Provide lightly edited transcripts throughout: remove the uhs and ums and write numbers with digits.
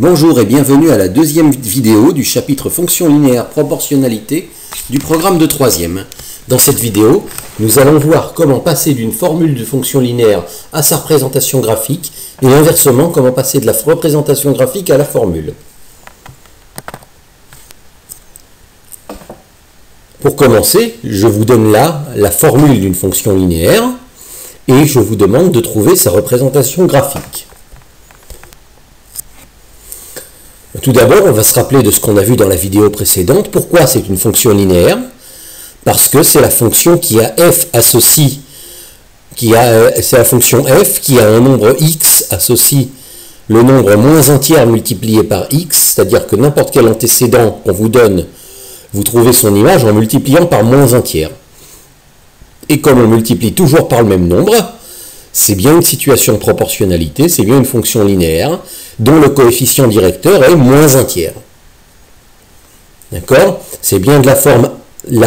Bonjour et bienvenue à la deuxième vidéo du chapitre Fonction linéaire proportionnalité du programme de 3e. Dans cette vidéo, nous allons voir comment passer d'une formule de fonction linéaire à sa représentation graphique et inversement comment passer de la représentation graphique à la formule. Pour commencer, je vous donne là la formule d'une fonction linéaire et je vous demande de trouver sa représentation graphique. Tout d'abord, on va se rappeler de ce qu'on a vu dans la vidéo précédente. Pourquoi c'est une fonction linéaire? Parce que c'est la fonction qui a f associe, c'est la fonction f qui a un nombre x associe le nombre moins un tiers multiplié par x, c'est-à-dire que n'importe quel antécédent qu'on vous donne, vous trouvez son image en multipliant par moins un tiers. Et comme on multiplie toujours par le même nombre, c'est bien une situation de proportionnalité, c'est bien une fonction linéaire dont le coefficient directeur est moins un tiers. D'accord? C'est bien de la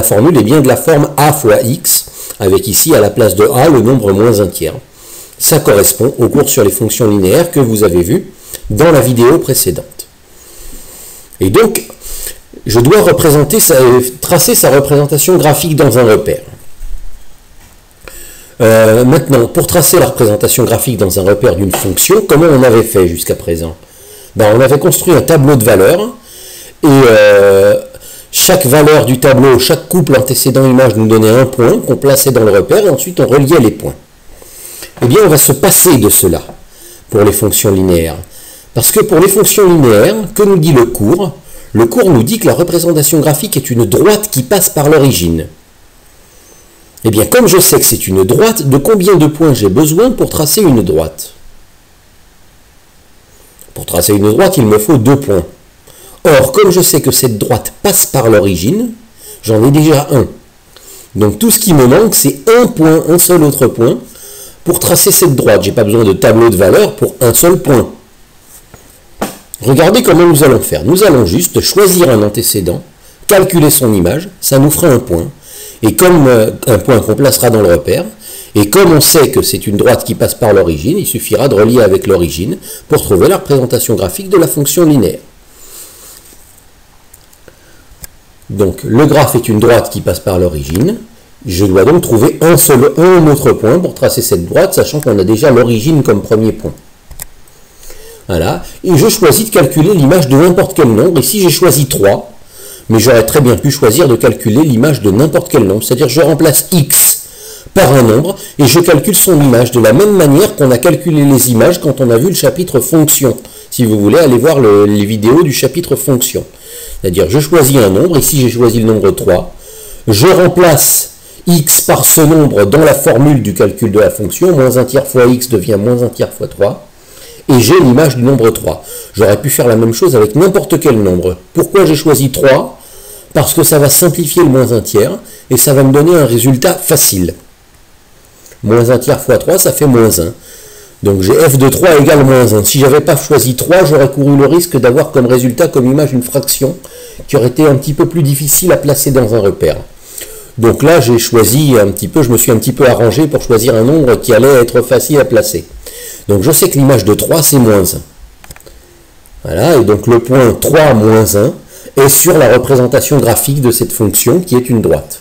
formule est bien de la forme a fois x, avec ici à la place de a le nombre moins un tiers. Ça correspond au cours sur les fonctions linéaires que vous avez vu dans la vidéo précédente. Et donc, je dois tracer sa représentation graphique dans un repère. Maintenant, pour tracer la représentation graphique dans un repère d'une fonction, comment on avait fait jusqu'à présent? On avait construit un tableau de valeurs et chaque valeur du tableau, chaque couple antécédent image nous donnait un point qu'on plaçait dans le repère et ensuite on reliait les points. Eh bien, on va se passer de cela pour les fonctions linéaires. Parce que pour les fonctions linéaires, que nous dit le cours? Le cours nous dit que la représentation graphique est une droite qui passe par l'origine. Eh bien, comme je sais que c'est une droite, de combien de points j'ai besoin pour tracer une droite? Pour tracer une droite, il me faut 2 points. Or, comme je sais que cette droite passe par l'origine, j'en ai déjà un. Donc, tout ce qui me manque, c'est un point, un seul autre point, pour tracer cette droite. Je n'ai pas besoin de tableau de valeurs pour un seul point. Regardez comment nous allons faire. Nous allons juste choisir un antécédent, calculer son image, ça nous fera un point. Et comme un point qu'on placera dans le repère, et comme on sait que c'est une droite qui passe par l'origine, il suffira de relier avec l'origine pour trouver la représentation graphique de la fonction linéaire. Donc le graphe est une droite qui passe par l'origine. Je dois donc trouver un autre point pour tracer cette droite, sachant qu'on a déjà l'origine comme premier point. Voilà. Et je choisis de calculer l'image de n'importe quel nombre. Ici j'ai choisi 3. Mais j'aurais très bien pu choisir de calculer l'image de n'importe quel nombre. C'est-à-dire que je remplace x par un nombre et je calcule son image de la même manière qu'on a calculé les images quand on a vu le chapitre fonction. Si vous voulez, allez voir les vidéos du chapitre fonction. C'est-à-dire je choisis un nombre, ici j'ai choisi le nombre 3. Je remplace x par ce nombre dans la formule du calcul de la fonction. Moins un tiers fois x devient moins un tiers fois 3. Et j'ai l'image du nombre 3. J'aurais pu faire la même chose avec n'importe quel nombre. Pourquoi j'ai choisi 3? Parce que ça va simplifier le moins un tiers et ça va me donner un résultat facile. Moins un tiers fois 3, ça fait moins 1. Donc j'ai f de 3 égale moins 1. Si je n'avais pas choisi 3, j'aurais couru le risque d'avoir comme résultat, comme image, une fraction qui aurait été un petit peu plus difficile à placer dans un repère. Donc là, j'ai choisi un petit peu, je me suis un petit peu arrangé pour choisir un nombre qui allait être facile à placer. Donc je sais que l'image de 3, c'est moins 1. Voilà, et donc le point 3 moins 1 est sur la représentation graphique de cette fonction qui est une droite.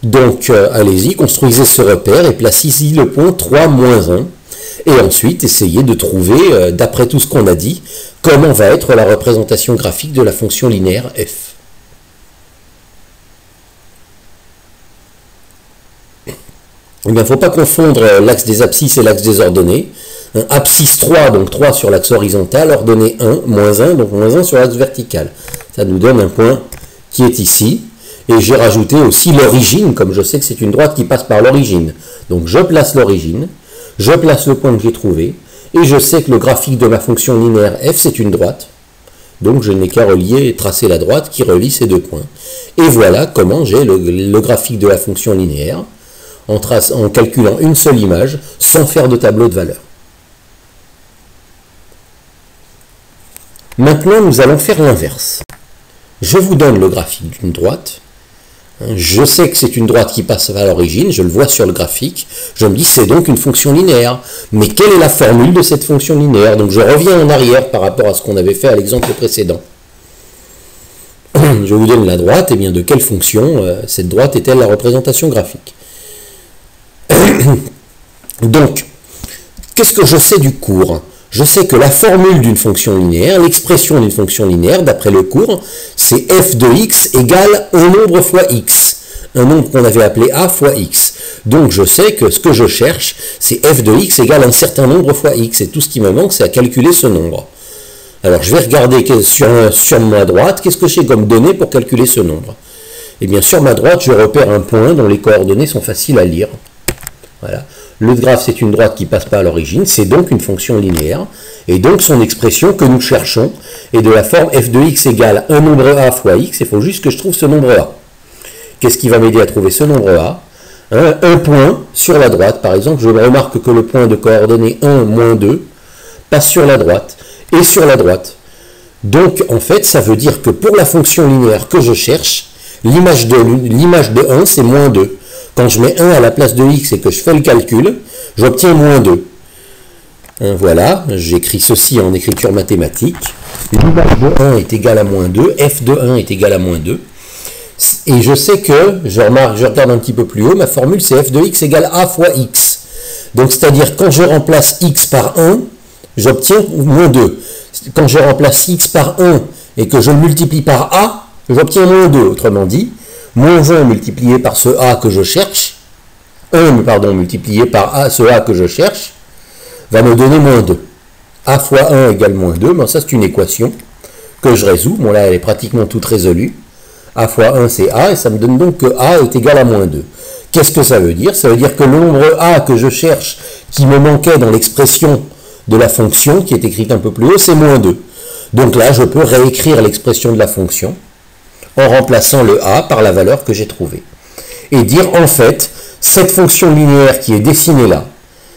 Donc allez-y, construisez ce repère et placez ici le point 3 moins 1. Et ensuite, essayez de trouver, d'après tout ce qu'on a dit, comment va être la représentation graphique de la fonction linéaire f. Eh bien, il ne faut pas confondre l'axe des abscisses et l'axe des ordonnées. Abscisse 3, donc 3 sur l'axe horizontal, ordonnée 1, moins 1, donc moins 1 sur l'axe vertical. Ça nous donne un point qui est ici. Et j'ai rajouté aussi l'origine, comme je sais que c'est une droite qui passe par l'origine. Donc je place l'origine, je place le point que j'ai trouvé, et je sais que le graphique de ma fonction linéaire f, c'est une droite. Donc je n'ai qu'à relier et tracer la droite qui relie ces deux points. Et voilà comment j'ai le graphique de la fonction linéaire, en calculant une seule image, sans faire de tableau de valeurs. Maintenant, nous allons faire l'inverse. Je vous donne le graphique d'une droite. Je sais que c'est une droite qui passe à l'origine, je le vois sur le graphique, je me dis c'est donc une fonction linéaire. Mais quelle est la formule de cette fonction linéaire? Donc je reviens en arrière par rapport à ce qu'on avait fait à l'exemple précédent. Je vous donne la droite, et bien de quelle fonction cette droite est-elle la représentation graphique? Donc, qu'est-ce que je sais du cours? Je sais que la formule d'une fonction linéaire, l'expression d'une fonction linéaire, d'après le cours, c'est f de x égale un nombre fois x. Un nombre qu'on avait appelé a fois x. Donc je sais que ce que je cherche, c'est f de x égale un certain nombre fois x. Et tout ce qui me manque, c'est à calculer ce nombre. Alors je vais regarder sur ma droite, qu'est-ce que j'ai comme données pour calculer ce nombre? Eh bien sur ma droite, je repère un point dont les coordonnées sont faciles à lire. Voilà. Le graphe, c'est une droite qui passe pas à l'origine, c'est donc une fonction linéaire, et donc son expression que nous cherchons est de la forme f de x égale un nombre a fois x, il faut juste que je trouve ce nombre a. Qu'est-ce qui va m'aider à trouver ce nombre a? Un point sur la droite, par exemple, je remarque que le point de coordonnées 1, moins 2 passe sur la droite, et sur la droite. Donc, en fait, ça veut dire que pour la fonction linéaire que je cherche, l'image de 1, c'est moins 2. Quand je mets 1 à la place de x et que je fais le calcul, j'obtiens moins 2. Voilà, j'écris ceci en écriture mathématique. L'image de 1 est égale à moins 2, f de 1 est égal à moins 2. Et je sais que, je regarde un petit peu plus haut, ma formule c'est f de x égale a fois x. Donc c'est-à-dire quand je remplace x par 1, j'obtiens moins 2. Quand je remplace x par 1 et que je le multiplie par a, j'obtiens moins 2. Autrement dit, moins 1 multiplié par ce a que je cherche, 1 multiplié par ce a que je cherche, va me donner moins 2. A fois 1 égale moins 2, ben ça c'est une équation que je résous. Bon là elle est pratiquement toute résolue. A fois 1 c'est a, et ça me donne donc que a est égal à moins 2. Qu'est-ce que ça veut dire? Ça veut dire que le nombre a que je cherche, qui me manquait dans l'expression de la fonction, qui est écrite un peu plus haut, c'est moins 2. Donc là je peux réécrire l'expression de la fonction en remplaçant le a par la valeur que j'ai trouvée. Et dire, en fait, cette fonction linéaire qui est dessinée là,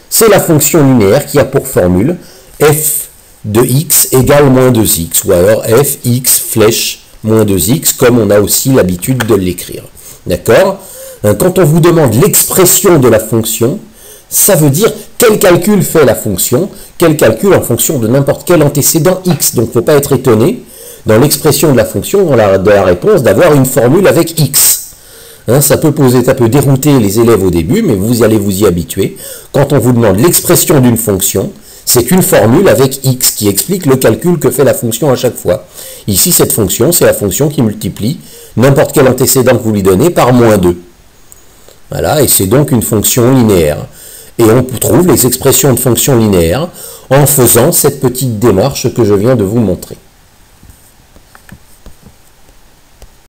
c'est la fonction linéaire qui a pour formule f de x égale moins 2x, ou alors f x flèche moins 2x, comme on a aussi l'habitude de l'écrire. D'accord? Quand on vous demande l'expression de la fonction, ça veut dire quel calcul fait la fonction, quel calcul en fonction de n'importe quel antécédent x. Donc il ne faut pas être étonné dans l'expression de la fonction, de la réponse, d'avoir une formule avec x. Ça peut dérouter les élèves au début, mais vous allez vous y habituer. Quand on vous demande l'expression d'une fonction, c'est une formule avec x qui explique le calcul que fait la fonction à chaque fois. Ici, cette fonction, c'est la fonction qui multiplie n'importe quel antécédent que vous lui donnez par moins 2. Voilà, et c'est donc une fonction linéaire. Et on trouve les expressions de fonctions linéaires en faisant cette petite démarche que je viens de vous montrer.